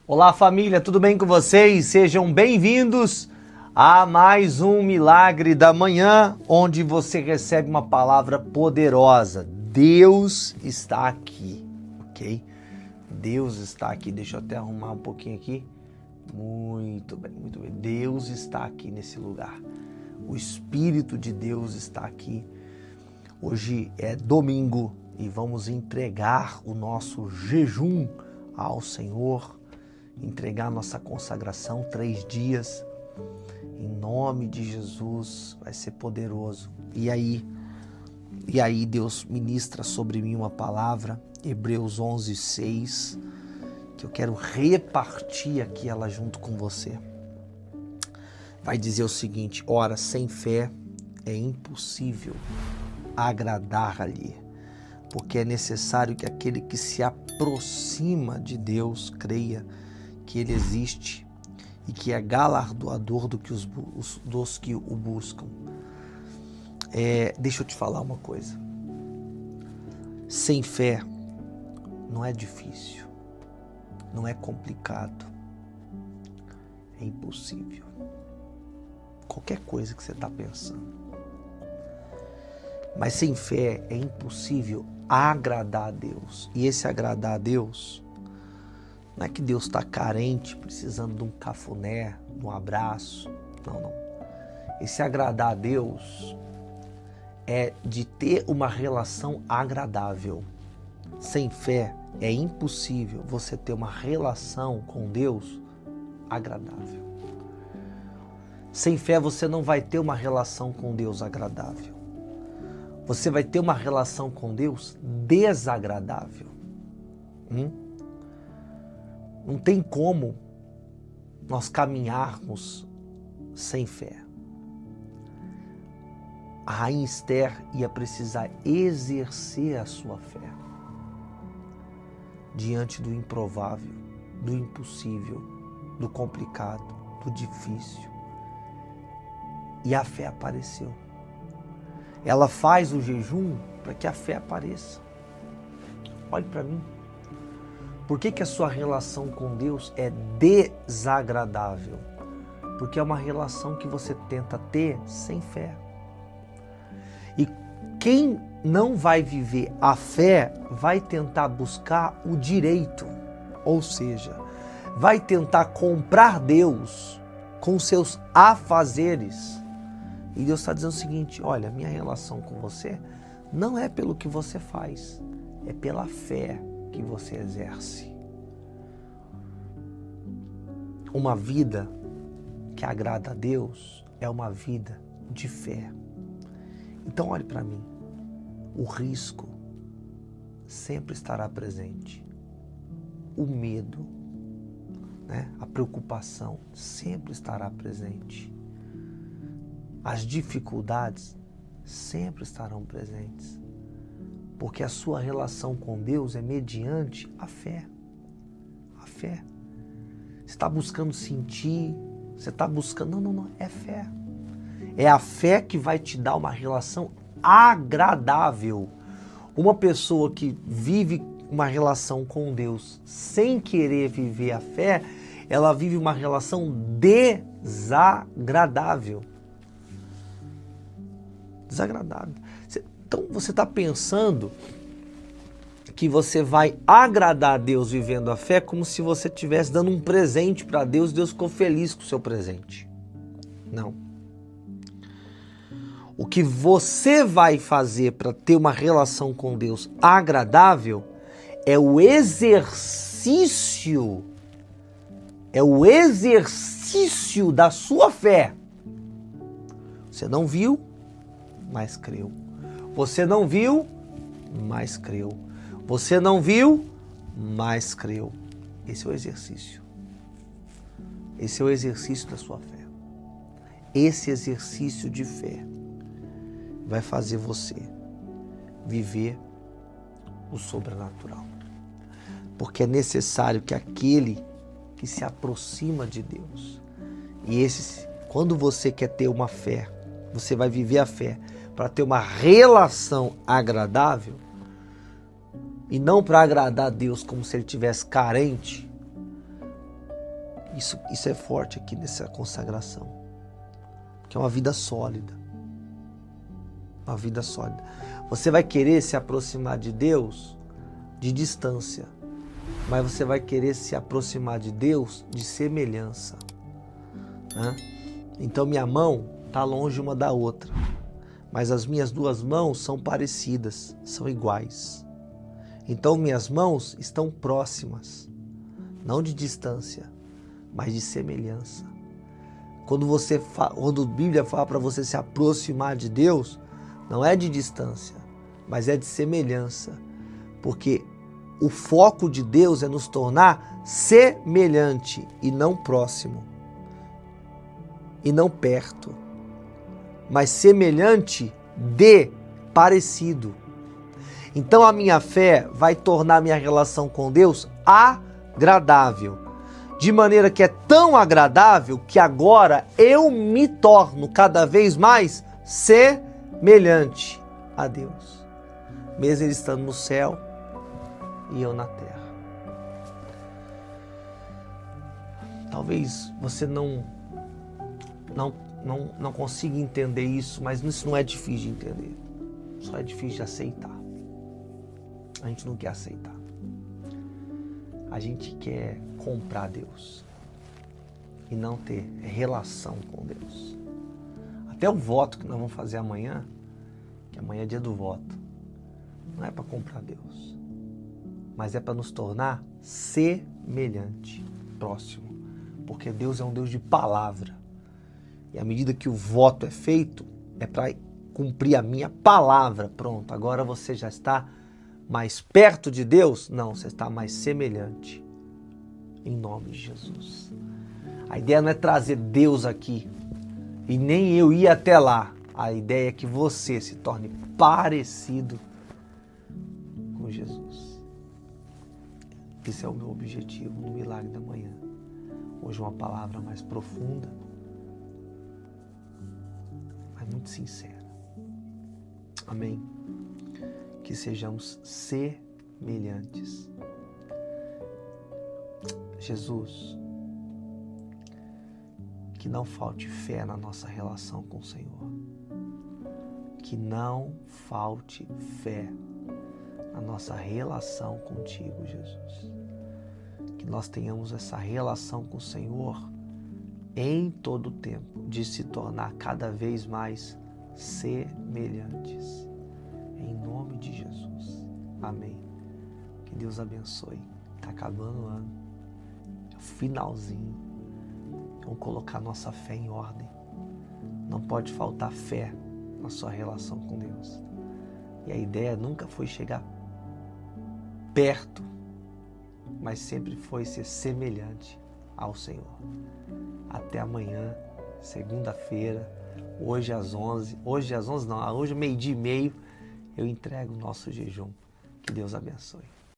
Olá família, tudo bem com vocês? Sejam bem-vindos a mais um Milagre da Manhã, onde você recebe uma palavra poderosa. Deus está aqui, ok? Deus está aqui. Deixa eu até arrumar um pouquinho aqui. Muito bem, muito bem. Deus está aqui nesse lugar. O Espírito de Deus está aqui. Hoje é domingo e vamos entregar o nosso jejum ao Senhor, entregar nossa consagração 3 dias, em nome de Jesus, vai ser poderoso. E aí Deus ministra sobre mim uma palavra, Hebreus 11:6, que eu quero repartir aqui ela junto com você. Vai dizer o seguinte: ora, sem fé é impossível agradar-lhe, porque é necessário que aquele que se aproxima de Deus creia que Ele existe e que é galardoador dos que o buscam. Deixa eu te falar uma coisa. Sem fé não é difícil, não é complicado, é impossível. Qualquer coisa que você está pensando. Mas sem fé é impossível agradar a Deus. E esse agradar a Deus, não é que Deus está carente, precisando de um cafuné, de um abraço. Não. Esse agradar a Deus é de ter uma relação agradável. Sem fé é impossível você ter uma relação com Deus agradável. Sem fé você não vai ter uma relação com Deus agradável. Você vai ter uma relação com Deus desagradável. Não tem como nós caminharmos sem fé. A rainha Esther ia precisar exercer a sua fé diante do improvável, do impossível, do complicado, do difícil. E a fé apareceu. Ela faz o jejum para que a fé apareça. Olhe para mim. Por que a sua relação com Deus é desagradável? Porque é uma relação que você tenta ter sem fé. E quem não vai viver a fé vai tentar buscar o direito, ou seja, vai tentar comprar Deus com seus afazeres. E Deus está dizendo o seguinte: olha, minha relação com você não é pelo que você faz, é pela fé que você exerce. Uma vida que agrada a Deus é uma vida de fé. Então olhe para mim, o risco sempre estará presente, o medo, a preocupação sempre estará presente. As dificuldades sempre estarão presentes, porque a sua relação com Deus é mediante a fé. A fé. Você está buscando sentir, você está buscando... Não, é fé. É a fé que vai te dar uma relação agradável. Uma pessoa que vive uma relação com Deus sem querer viver a fé, ela vive uma relação desagradável. Desagradável. Então você está pensando que você vai agradar a Deus vivendo a fé como se você estivesse dando um presente para Deus e Deus ficou feliz com o seu presente. Não. O que você vai fazer para ter uma relação com Deus agradável é o exercício da sua fé. Você não viu, mas creu. Você não viu, mas creu. Você não viu, mas creu. Esse é o exercício. Esse é o exercício da sua fé. Esse exercício de fé vai fazer você viver o sobrenatural. Porque é necessário que aquele que se aproxima de Deus, quando você quer ter uma fé, você vai viver a fé para ter uma relação agradável e não para agradar a Deus como se ele estivesse carente, Isso é forte aqui nessa consagração. Que é uma vida sólida. Uma vida sólida. Você vai querer se aproximar de Deus de distância, mas você vai querer se aproximar de Deus de semelhança. Né? Então minha mão está longe uma da outra, mas as minhas duas mãos são parecidas, são iguais. Então minhas mãos estão próximas, não de distância, mas de semelhança. Quando a Bíblia fala para você se aproximar de Deus, não é de distância, mas é de semelhança. Porque o foco de Deus é nos tornar semelhante e não próximo. E não perto. Mas semelhante de parecido. Então a minha fé vai tornar minha relação com Deus agradável. De maneira que é tão agradável que agora eu me torno cada vez mais semelhante a Deus. Mesmo Ele estando no céu e eu na terra. Talvez você não consiga entender isso, mas isso não é difícil de entender. Só é difícil de aceitar. A gente não quer aceitar. A gente quer comprar Deus e não ter relação com Deus. Até o voto que nós vamos fazer amanhã, que amanhã é dia do voto, não é para comprar Deus, mas é para nos tornar semelhante, próximo, porque Deus é um Deus de palavra. E à medida que o voto é feito, é para cumprir a minha palavra. Pronto, agora você já está mais perto de Deus? Não, você está mais semelhante. Em nome de Jesus. A ideia não é trazer Deus aqui e nem eu ir até lá. A ideia é que você se torne parecido com Jesus. Esse é o meu objetivo no Milagre da Manhã. Hoje uma palavra mais profunda, mas muito sincera. Amém? Que sejamos semelhantes. Jesus, que não falte fé na nossa relação com o Senhor. Que não falte fé na nossa relação contigo, Jesus. Que nós tenhamos essa relação com o Senhor em todo o tempo, de se tornar cada vez mais semelhantes. Em nome de Jesus. Amém. Que Deus abençoe. Está acabando o ano. Finalzinho. Vamos colocar nossa fé em ordem. Não pode faltar fé na sua relação com Deus. E a ideia nunca foi chegar perto, mas sempre foi ser semelhante ao Senhor. Até amanhã, segunda-feira, hoje às 11. Hoje às 11 não, hoje meio-dia e meio, eu entrego o nosso jejum. Que Deus abençoe.